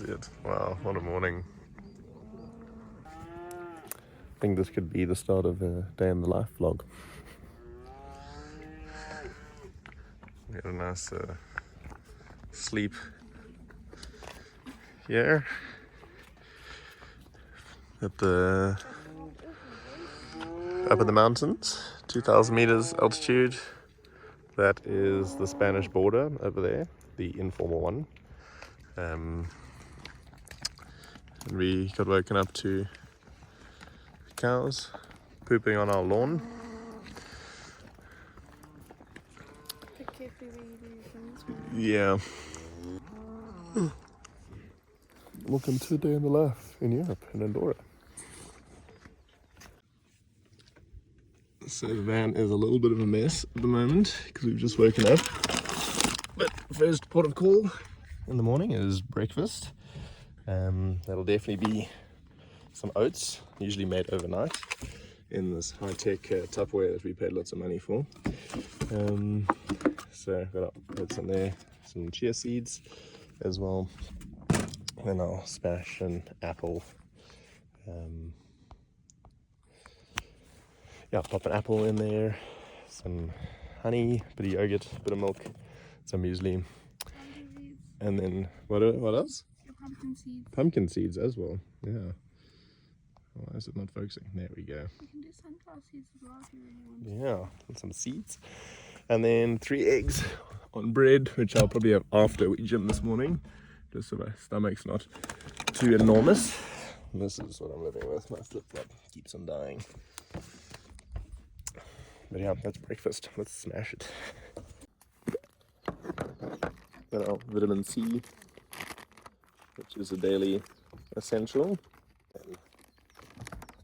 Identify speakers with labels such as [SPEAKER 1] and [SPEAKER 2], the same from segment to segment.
[SPEAKER 1] it? Wow, what a morning. I think this could be the start of a day in the life vlog. We had a nice sleep here at the up in the mountains, 2,000 meters altitude. That is the Spanish border over there, the informal one. And we got woken up to cows pooping on our lawn. Yeah. Welcome to a day in the life in Europe, in Andorra. So the van is a little bit of a mess at the moment because we've just woken up. But first port of call in the morning is breakfast. That'll definitely be some oats, usually made overnight in this high-tech Tupperware that we paid lots of money for. So I've got oats in there, some chia seeds as well. Then I'll smash an apple. Pop an apple in there, some honey, bit of yogurt, bit of milk, some muesli, and then what else?
[SPEAKER 2] Your pumpkin seeds.
[SPEAKER 1] Pumpkin seeds as well. Yeah. Why is it not focusing? There we go.
[SPEAKER 2] You can do sunflower seeds as well if you really want.
[SPEAKER 1] Yeah, and some seeds, and then 3 eggs on bread, which I'll probably have after we gym this morning, just so my stomach's not too enormous. And this is what I'm living with. My flip-flop keeps on dying. But yeah, that's breakfast. Let's smash it. Then our vitamin C, which is a daily essential, and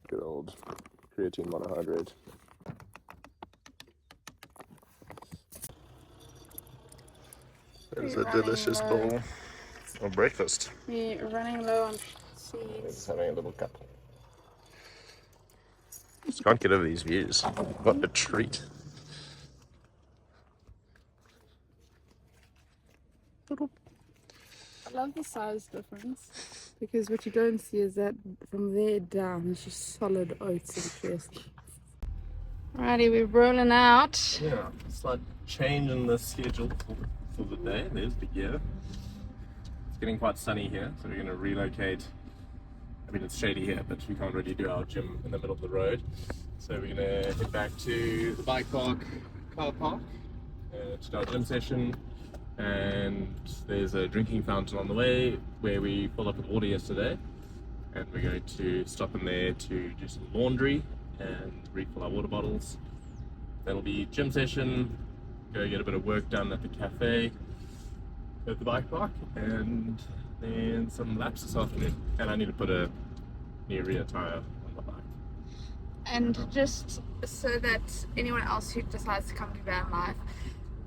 [SPEAKER 1] good old creatine monohydrate. There's a delicious bowl of breakfast.
[SPEAKER 2] We're running low on seeds.
[SPEAKER 1] Just having a little cup. Just can't get over these views. What a treat.
[SPEAKER 2] I love the size difference because what you don't see is that from there down it's just solid oats and chia seeds. Alrighty, we're rolling out.
[SPEAKER 1] Yeah, slight change in the schedule for the day. There's the gear. It's getting quite sunny here, so we're going to relocate. I mean, it's shady here, but we can't really do our gym in the middle of the road. So we're going to head back to the bike park, car park, to our gym session. And there's a drinking fountain on the way where we filled up with water yesterday. And we're going to stop in there to do some laundry and refill our water bottles. That'll be gym session, go get a bit of work done at the cafe, go to the bike park, and then some laps this afternoon. And I need to put a new rear tire on the bike.
[SPEAKER 2] And just so that anyone else who decides to come to van life,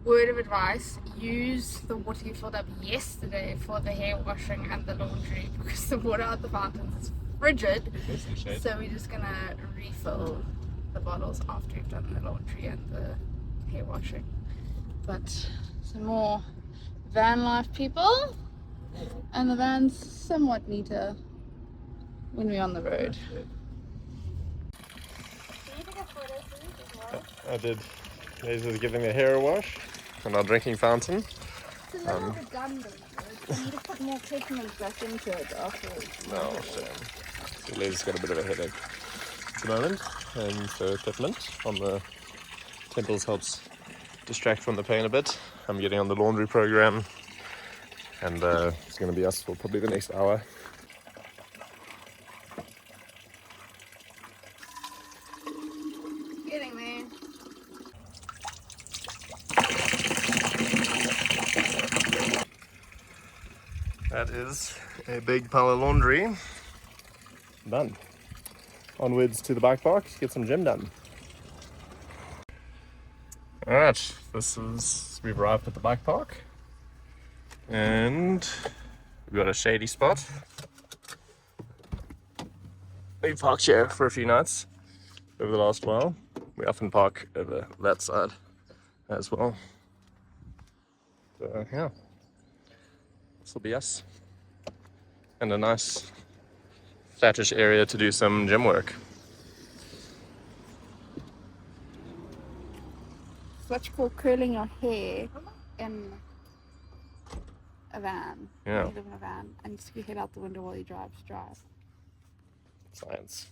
[SPEAKER 2] word of advice, use the water you filled up yesterday for the hair washing and the laundry, because the water out the fountains is frigid. So we're just gonna refill the bottles after we've done the laundry and the hair washing. But some more van life people, and the van's somewhat neater when we're on the road.
[SPEAKER 1] I did. Laser giving the hair a wash and our drinking fountain.
[SPEAKER 2] It's a little redundant. You need to put more pigment back into it afterwards.
[SPEAKER 1] No, shame. So Laser's got a bit of a headache at the moment, and so peppermint on the temples helps distract from the pain a bit. I'm getting on the laundry program, and it's going to be us for probably the next hour.
[SPEAKER 2] Getting there.
[SPEAKER 1] That is a big pile of laundry. Done. Onwards to the bike park, get some gym done. Alright, we've arrived at the bike park. And we've got a shady spot. We parked here for a few nights over the last while. We often park over that side as well. So yeah, this will be us. and a nice flattish area to do some gym work.
[SPEAKER 2] It's what you call curling your hair in a van.
[SPEAKER 1] Yeah.
[SPEAKER 2] You live in a van and just you head out the window while you drive.
[SPEAKER 1] Science.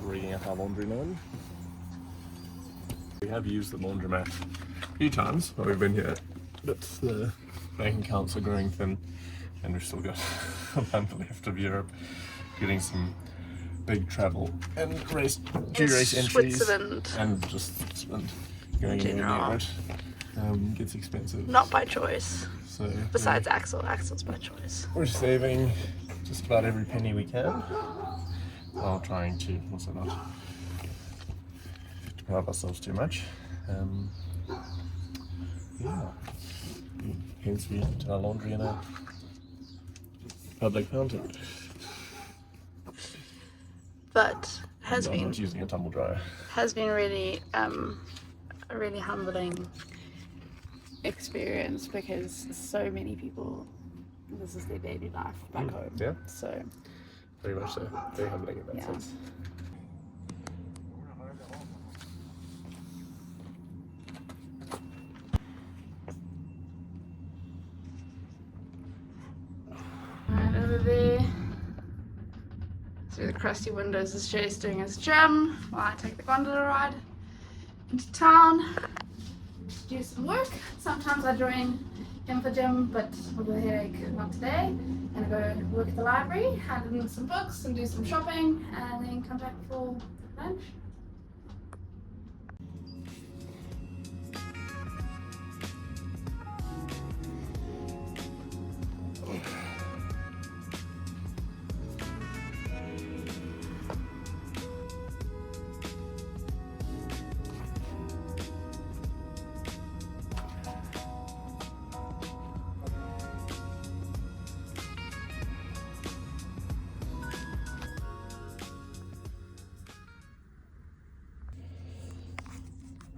[SPEAKER 1] Rigging up our laundry load. We have used the laundromat a few times while we've been here, but the bank accounts are growing thin and we've still got a month left of Europe, getting some big travel and race entries
[SPEAKER 2] Switzerland.
[SPEAKER 1] and just Switzerland going anywhere near it gets expensive.
[SPEAKER 2] Not by choice.
[SPEAKER 1] So
[SPEAKER 2] Besides Axel's by choice.
[SPEAKER 1] we're saving just about every penny we can while trying to also not deprive ourselves too much. Yeah. Hence we did our laundry in a public fountain.
[SPEAKER 2] But
[SPEAKER 1] I'm not using a tumble dryer.
[SPEAKER 2] has been really a really humbling experience because so many people, this is their daily life back home.
[SPEAKER 1] Yeah,
[SPEAKER 2] So
[SPEAKER 1] very much so. Very humbling in that
[SPEAKER 2] Yeah.
[SPEAKER 1] sense.
[SPEAKER 2] right over there, through the crusty windows, is Chase doing his gym while I take the gondola ride into town to do some work. Sometimes I join him for gym, but with a headache, not today. I'm gonna go work at the library, hand in some books and do some shopping, and then come back for lunch.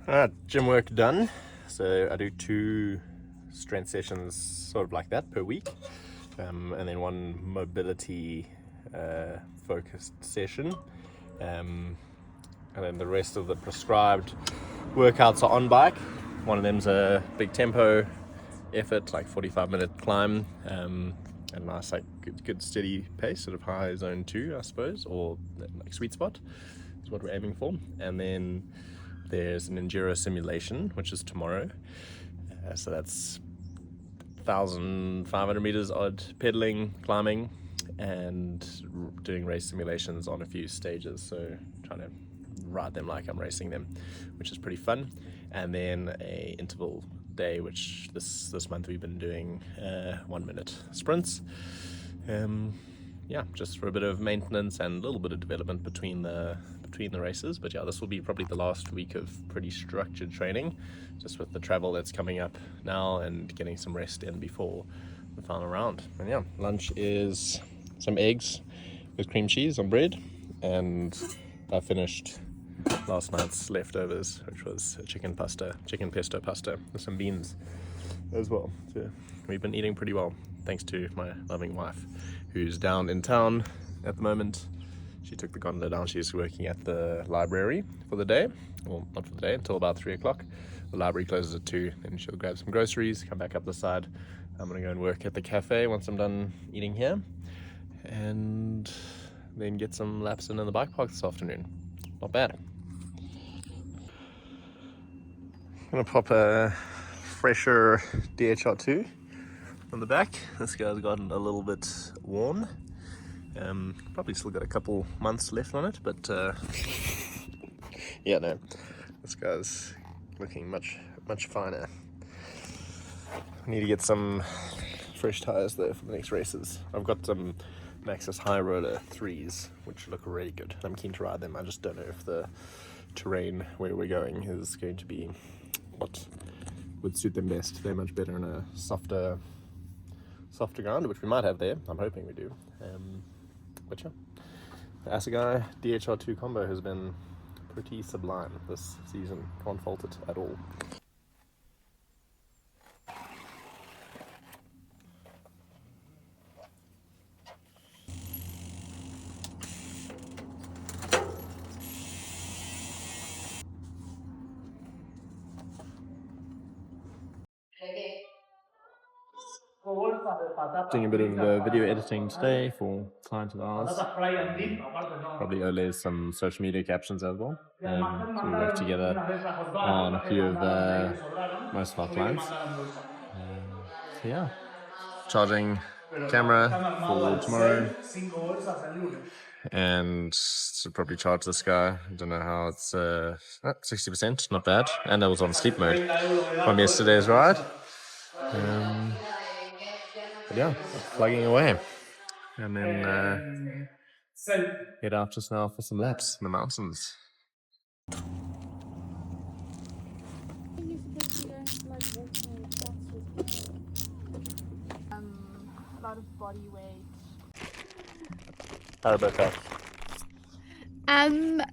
[SPEAKER 1] Alright, gym work done. So I do 2 strength sessions sort of like that per week, and then 1 mobility focused session, and then the rest of the prescribed workouts are on bike. One of them's a big tempo effort, like 45-minute climb, and nice like good steady pace, sort of high zone 2 I suppose, or like sweet spot is what we're aiming for. And then there's an enduro simulation, which is tomorrow. So that's 1,500 meters odd pedaling, climbing, and doing race simulations on a few stages. So trying to ride them like I'm racing them, which is pretty fun. And then a interval day, which this month we've been doing 1-minute sprints. Yeah, just for a bit of maintenance and a little bit of development between the races. But yeah, this will be probably the last week of pretty structured training, just with the travel that's coming up now and getting some rest in before the final round. And yeah, lunch is some eggs with cream cheese on bread, and I finished last night's leftovers, which was a chicken pesto pasta with some beans as well. So we've been eating pretty well, thanks to my loving wife, who's down in town at the moment. She took the gondola down. She's working at the library for the day. Well, not for the day, until about 3 o'clock. The library closes at 2, then she'll grab some groceries, come back up the side. I'm gonna go and work at the cafe once I'm done eating here, and then get some laps in the bike park this afternoon. Not bad. Gonna pop a fresher DHR2 on the back. This guy's gotten a little bit worn. Probably still got a couple months left on it, but yeah, no, this guy's looking much finer. I need to get some fresh tires though for the next races. I've got some Maxxis High Roller 3s, which look really good. I'm keen to ride them. I just don't know if the terrain where we're going is going to be what would suit them best. They're much better in a softer ground, which we might have there. I'm hoping we do. But yeah, the Assegai DHR2 combo has been pretty sublime this season. Can't fault it at all. Doing a bit of video editing today for client of ours. Probably Ole's some social media captions as well. So we work together on a few of most of our clients. So yeah, charging camera for tomorrow, and should probably charge this guy. I don't know how it's 60%, not bad. And I was on sleep mode from yesterday's ride. But yeah, plugging away, and then head out just now for some laps in the mountains.
[SPEAKER 2] A lot of body weight.
[SPEAKER 1] How about that?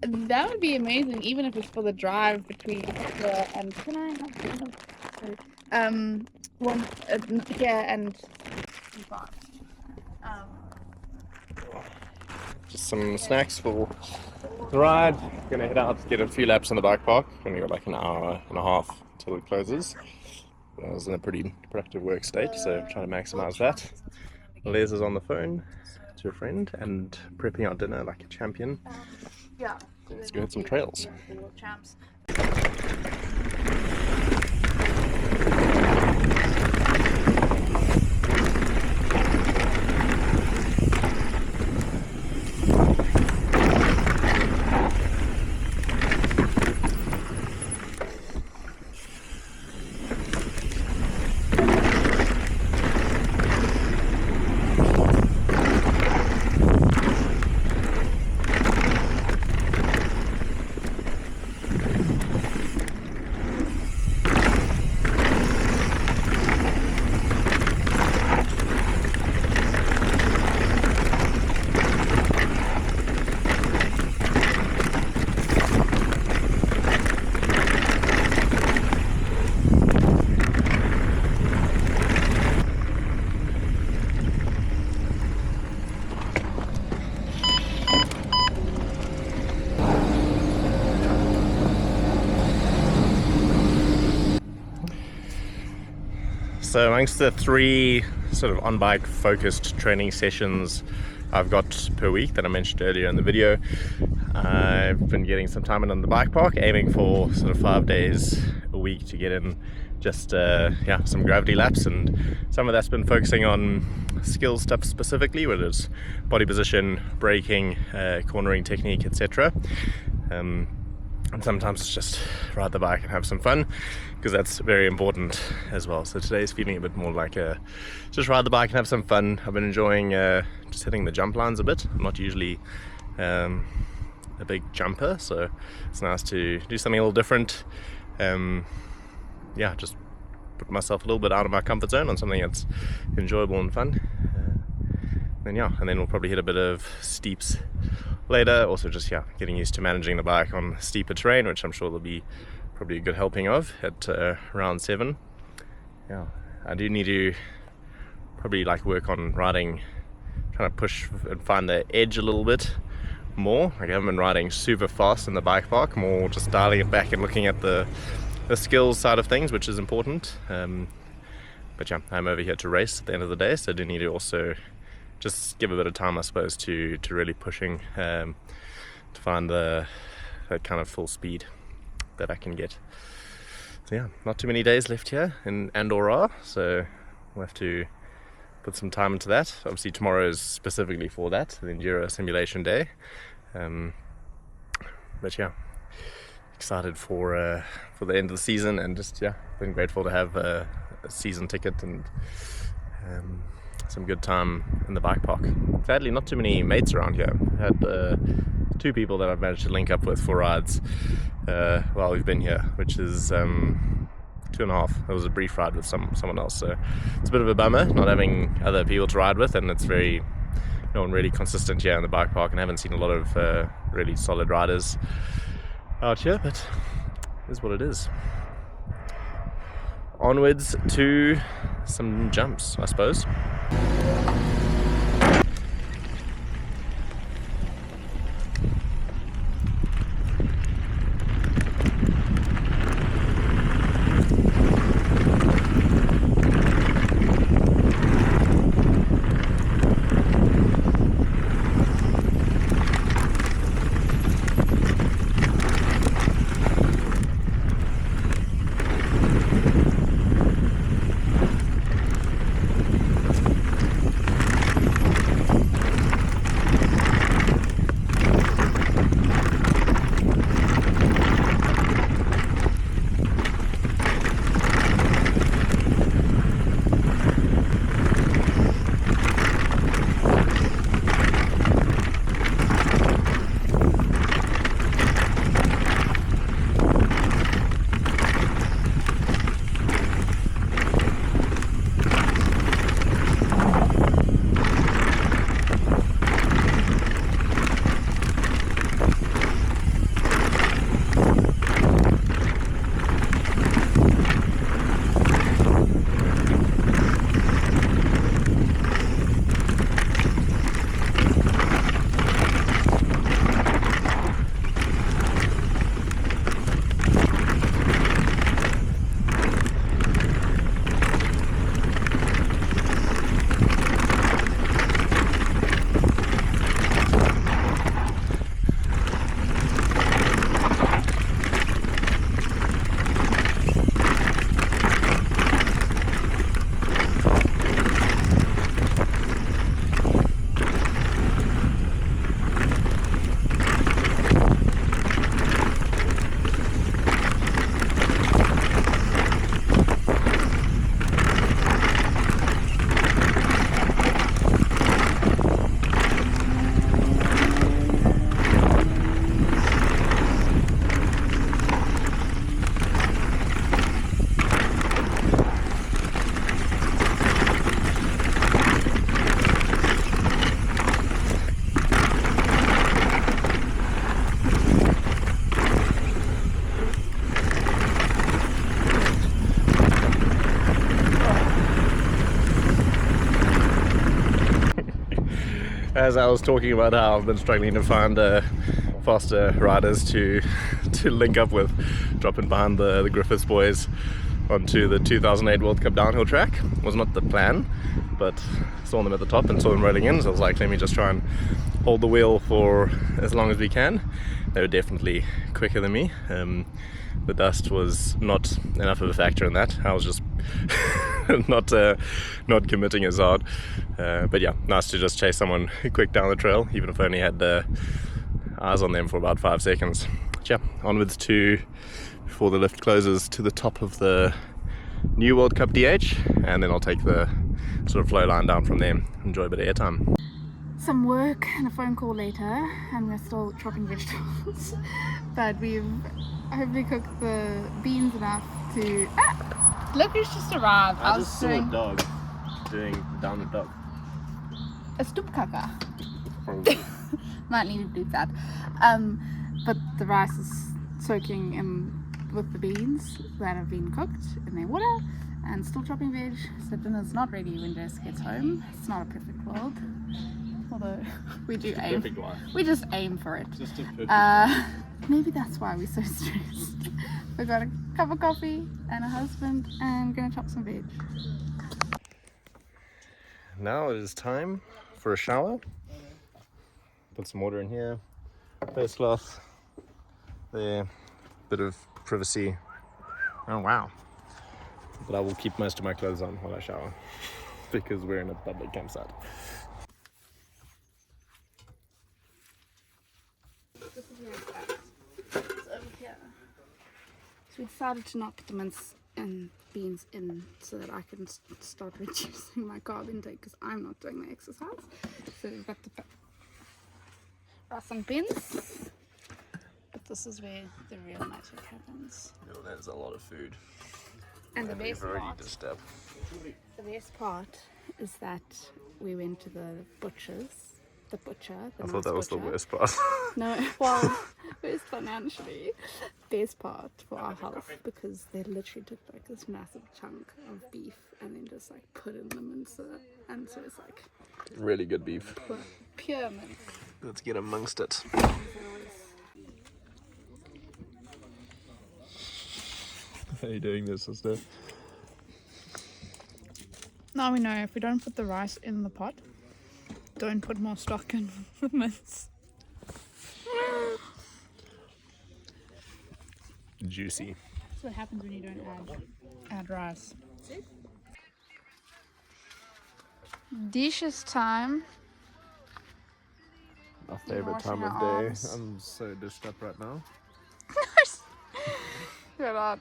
[SPEAKER 2] That would be amazing, even if it's for the drive between here and one here and
[SPEAKER 1] Just some snacks for the ride. Gonna head out, get a few laps in the bike park. Only got like an hour and a half until it closes. I was in a pretty productive work state, so trying to maximize that. Les is on the phone to a friend and prepping our dinner like a champion.
[SPEAKER 2] Yeah.
[SPEAKER 1] Let's go hit some trails.
[SPEAKER 2] Champs.
[SPEAKER 1] So amongst the 3 sort of on-bike focused training sessions I've got per week that I mentioned earlier in the video, I've been getting some time in on the bike park, aiming for sort of 5 days a week to get in just some gravity laps, and some of that's been focusing on skill stuff specifically, whether it's body position, braking, cornering technique, etc. And sometimes it's just ride the bike and have some fun, because that's very important as well. So today's feeling a bit more like just ride the bike and have some fun. I've been enjoying just hitting the jump lines a bit. I'm not usually a big jumper, so it's nice to do something a little different. Just put myself a little bit out of my comfort zone on something that's enjoyable and fun. And then we'll probably hit a bit of steeps later. Also just getting used to managing the bike on steeper terrain, which I'm sure there'll be probably a good helping of at round 7. I do need to probably work on riding, trying to push and find the edge a little bit more. I haven't been riding super fast in the bike park, more just dialing it back and looking at the skills side of things, which is important. But I'm over here to race at the end of the day, so I do need to also just give a bit of time, I suppose, to really pushing to find that kind of full speed that I can get. So not too many days left here in Andorra, so we'll have to put some time into that. Obviously tomorrow is specifically for that, the Enduro simulation day. But excited for the end of the season, and just been grateful to have a season ticket and some good time in the bike park. Sadly, not too many mates around here. I've had 2 people that I've managed to link up with for rides while we've been here, which is 2.5. It was a brief ride with someone else, so it's a bit of a bummer not having other people to ride with, and it's very no one really consistent here in the bike park, and I haven't seen a lot of really solid riders out here, but it is what it is. Onwards to some jumps, I suppose. As I was talking about how I've been struggling to find faster riders to link up with, dropping behind the Griffiths boys onto the 2008 World Cup downhill track was not the plan, but saw them at the top and saw them rolling in, so I was like, let me just try and hold the wheel for as long as we can. They were definitely quicker than me. The dust was not enough of a factor in that. I was just not committing as hard. But yeah, nice to just chase someone quick down the trail, even if I only had eyes on them for about 5 seconds. But yeah, onwards to, before the lift closes, to the top of the new World Cup DH, and then I'll take the sort of flow line down from there. Enjoy a bit of airtime.
[SPEAKER 2] Some work and a phone call later, and we're still chopping vegetables. But we've hopefully cooked the beans enough to... Look who's just arrived.
[SPEAKER 1] I just saw a dog doing downward dog.
[SPEAKER 2] A stoepkaka.
[SPEAKER 1] Probably.
[SPEAKER 2] Might need to do that. But the rice is soaking in with the beans that have been cooked in their water, and still chopping veg. So dinner's not ready when Jess gets home. It's not a perfect world, although we do aim.
[SPEAKER 1] Perfect one.
[SPEAKER 2] We just aim for it.
[SPEAKER 1] Just a perfect
[SPEAKER 2] Maybe that's why we're so stressed. We got a cup of coffee and a husband, and gonna chop some veg.
[SPEAKER 1] Now it is time for a shower. Put some water in here, face cloth there, bit of privacy. Oh wow. But I will keep most of my clothes on while I shower because we're in a public campsite.
[SPEAKER 2] This is where it's at. It's over here. So we decided to not put the mince and beans in so that I can start reducing my carb intake because I'm not doing the exercise. So we've got the rice and beans. But this is where the real magic happens.
[SPEAKER 1] Oh, there's a lot of food.
[SPEAKER 2] And the best
[SPEAKER 1] part
[SPEAKER 2] is that we went to the butcher's the butcher.
[SPEAKER 1] I thought that was the worst part.
[SPEAKER 2] No, well, worst financially, best part for our health, because they literally took like this massive chunk of beef and then just like put in the mincer, and so it's like
[SPEAKER 1] Really good beef.
[SPEAKER 2] pure mince.
[SPEAKER 1] Let's get amongst it. How are you doing this, sister?
[SPEAKER 2] Now we know if we don't put the rice in the pot, don't put more stock in the mince.
[SPEAKER 1] Juicy.
[SPEAKER 2] That's what happens when you don't add rice. Dishes time.
[SPEAKER 1] Our favourite
[SPEAKER 2] washing
[SPEAKER 1] time of
[SPEAKER 2] our
[SPEAKER 1] day.
[SPEAKER 2] arms.
[SPEAKER 1] I'm so dished up right now.
[SPEAKER 2] We got our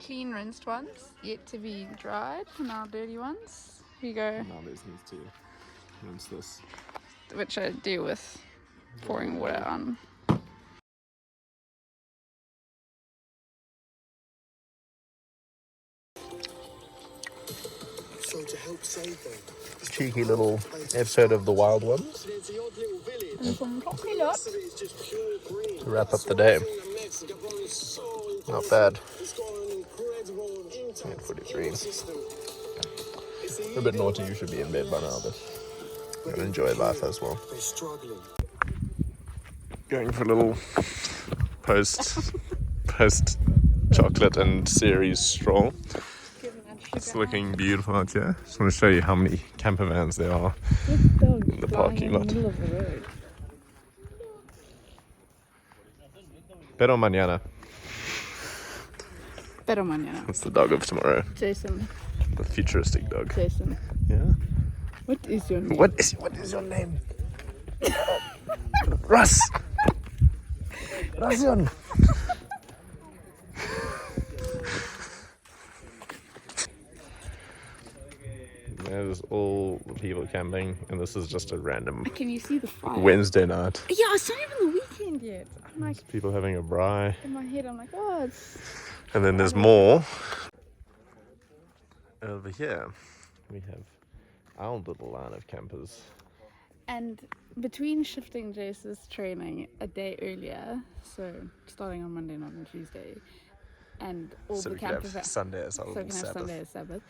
[SPEAKER 2] clean rinsed ones yet to be dried, and our dirty ones. Here you go,
[SPEAKER 1] Now this needs to rinse this.
[SPEAKER 2] which I do with pouring water on.
[SPEAKER 3] So to help save them,
[SPEAKER 1] Cheeky little episode of The Wild Ones
[SPEAKER 3] there's the odd little village.
[SPEAKER 2] And some chocolate.
[SPEAKER 3] Most of it is just pure green.
[SPEAKER 1] to wrap up the day. Not bad.
[SPEAKER 3] It's got an incredible intact
[SPEAKER 1] 43.
[SPEAKER 3] ecosystem. It's
[SPEAKER 1] You're a bit naughty, you should be in bed by now, but you gotta enjoy life as well.
[SPEAKER 3] They're struggling.
[SPEAKER 1] Going for a little post chocolate and cereals stroll. It's looking beautiful out here. Just want to show you how many camper vans there are in the parking lot. Pero mañana.
[SPEAKER 2] Pero mañana.
[SPEAKER 1] That's the dog of tomorrow.
[SPEAKER 2] Jason.
[SPEAKER 1] The futuristic dog.
[SPEAKER 2] Jason.
[SPEAKER 1] Yeah.
[SPEAKER 2] What is your name?
[SPEAKER 1] What is your name? Russ. Russian. There's all the people camping, and this is just a random
[SPEAKER 2] Can you see the fire?
[SPEAKER 1] Wednesday night.
[SPEAKER 2] Yeah, it's not even the weekend yet. I'm like,
[SPEAKER 1] There's people having a braai,
[SPEAKER 2] in my head, I'm like, oh, it's...
[SPEAKER 1] and then there's more over here. We have our little line of campers.
[SPEAKER 2] And between shifting Jace's training a day earlier, so starting on Monday, not on Tuesday, and all
[SPEAKER 1] So
[SPEAKER 2] the
[SPEAKER 1] we could
[SPEAKER 2] camper
[SPEAKER 1] have
[SPEAKER 2] vans,
[SPEAKER 1] Sunday as our
[SPEAKER 2] so we
[SPEAKER 1] little
[SPEAKER 2] can have
[SPEAKER 1] Sabbath.
[SPEAKER 2] Sunday as Sabbath,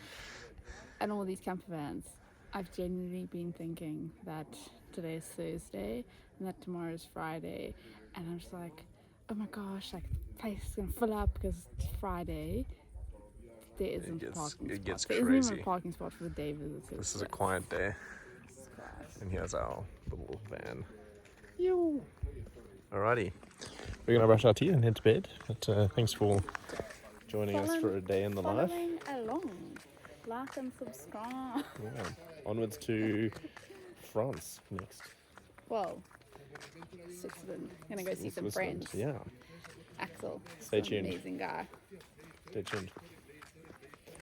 [SPEAKER 2] and all these camper vans, I've genuinely been thinking that today's Thursday and that tomorrow's Friday, and I'm just like, oh my gosh, like the place is gonna fill up because it's Friday. There isn't a parking spot.
[SPEAKER 1] gets
[SPEAKER 2] There isn't even
[SPEAKER 1] crazy.
[SPEAKER 2] a parking spot for the day visitors.
[SPEAKER 1] This is a quiet day,
[SPEAKER 2] Jesus Christ.
[SPEAKER 1] and here's our little van.
[SPEAKER 2] Yo.
[SPEAKER 1] Alrighty, we're gonna brush our teeth and head to bed. But thanks for joining us for a day in the life.
[SPEAKER 2] Following along. Like and subscribe.
[SPEAKER 1] Yeah. Onwards to France next.
[SPEAKER 2] Well, Switzerland. Gonna go see some
[SPEAKER 1] Switzerland,
[SPEAKER 2] friends.
[SPEAKER 1] Yeah.
[SPEAKER 2] Axel.
[SPEAKER 1] Stay tuned.
[SPEAKER 2] Amazing guy.
[SPEAKER 1] Stay tuned.